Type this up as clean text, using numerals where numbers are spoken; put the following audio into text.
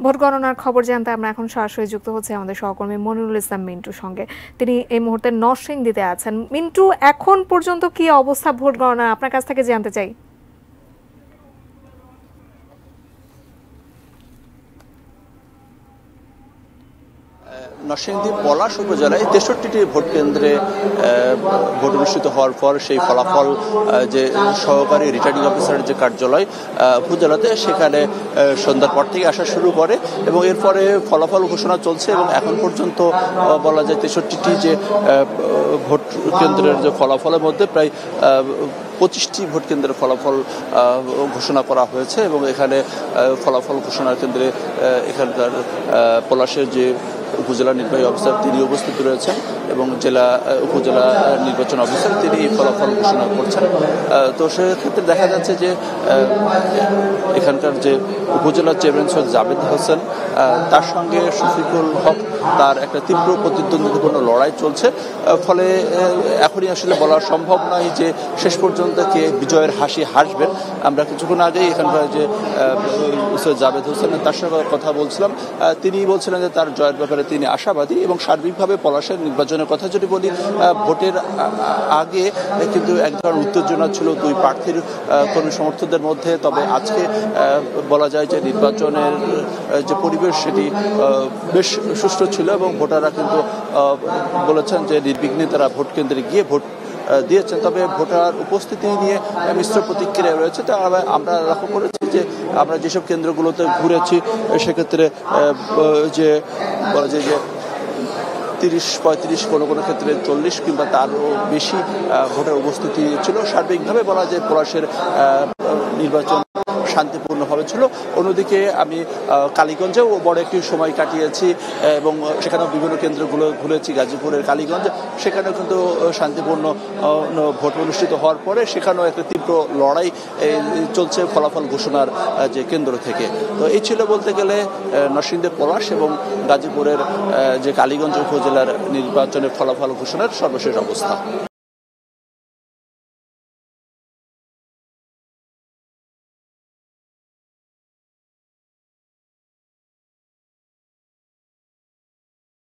Vote গণনার খবর জানতে আমরা এখন সরাসরি যুক্ত হচ্ছে আমাদের সহকর্মী মনিরুল ইসলাম মিন্টুর সঙ্গে। তিনি এই মুহূর্তে নরসিংদীতে আছেন। মিন্টু, এখন পর্যন্ত কি অবস্থা ভোট গণনার, আপনার কাছ থেকে জানতে চাই। নরসিংদী পলাশ উপজেলায় 63টি ভোট কেন্দ্রে ভোট অনুষ্ঠিত হওয়ার পর সেই ফলাফল যে সহকারী রিটার্নিং অফিসারের যে কার্যালয় উপজেলাতে, সেখানে সন্ধ্যার পর থেকে আসা শুরু করে এবং এরপরে ফলাফল ঘোষণা চলছে এবং এখন পর্যন্ত বলা যায় 63টি যে ভোট কেন্দ্রের যে ফলাফলের মধ্যে প্রায় 25টি ভোট কেন্দ্রের ফলাফল ঘোষণা করা হয়েছে এবং এখানে ফলাফল ঘোষণার কেন্দ্রে এখানকার পলাশের যে উপজেলা নির্বাহী অফিসার তিনি উপস্থিত রয়েছেন এবং উপজেলা নির্বাচন অফিসার তিনি এই ফলাফল ঘোষণা করছেন। তো সেক্ষেত্রে দেখা যাচ্ছে যে এখানকার যে উপজেলা চেয়ারম্যান সৈয়দ জাবেদ হোসেন, তার সঙ্গে শফিকুল হক, তার একটা তীব্র প্রতিদ্বন্দ্বিতাপূর্ণ লড়াই চলছে। ফলে এখনই আসলে বলা সম্ভব নয় যে শেষ পর্যন্ত কে বিজয়ের হাসি হাসবেন। আমরা কিছুক্ষণ আগেই এখানকার যে সৈয়দ জাবেদ হোসেন, তার সঙ্গে কথা বলছিলাম। তিনি বলছিলেন যে তার জয়ের ব্যাপারে তিনি আশাবাদী এবং সার্বিকভাবে পলাশের নির্বাচনের কথা যদি বলি, ভোটের আগে কিন্তু এক ধরনের উত্তেজনা ছিল দুই প্রার্থীর কর্মী সমর্থকদের মধ্যে। তবে আজকে বলা যায় যে নির্বাচনের যে পরিবেশ সেটি বেশ সুষ্ঠু ছিল এবং ভোটাররা কিন্তু বলেছেন যে নির্বিঘ্নে তারা ভোট কেন্দ্রে গিয়ে ভোট দিয়েছেন। তবে ভোটার উপস্থিতি নিয়ে মিশ্র প্রতিক্রিয়া রয়েছে। তা আমরা লক্ষ্য করেছি যে আমরা যেসব কেন্দ্রগুলোতে ঘুরেছি সেক্ষেত্রে যে বলা যায় যে 30-35, কোনো ক্ষেত্রে 40 কিংবা তারও বেশি ভোটার উপস্থিতি ছিল। সার্বিকভাবে বলা যায় পলাশের নির্বাচন শান্তিপূর্ণভাবে ছিল। অন্যদিকে আমি কালীগঞ্জেও বড় একটি সময় কাটিয়েছি এবং সেখানেও বিভিন্ন কেন্দ্রগুলো ঘুরেছি। গাজীপুরের কালীগঞ্জ, সেখানেও কিন্তু শান্তিপূর্ণ ভোট অনুষ্ঠিত হওয়ার পরে সেখানেও একটা তীব্র লড়াই চলছে ফলাফল ঘোষণার যে কেন্দ্র থেকে। তো এই ছিল বলতে গেলে নরসিংদীর পলাশ এবং গাজীপুরের যে কালীগঞ্জ উপজেলার নির্বাচনের ফলাফল ঘোষণার সর্বশেষ অবস্থা।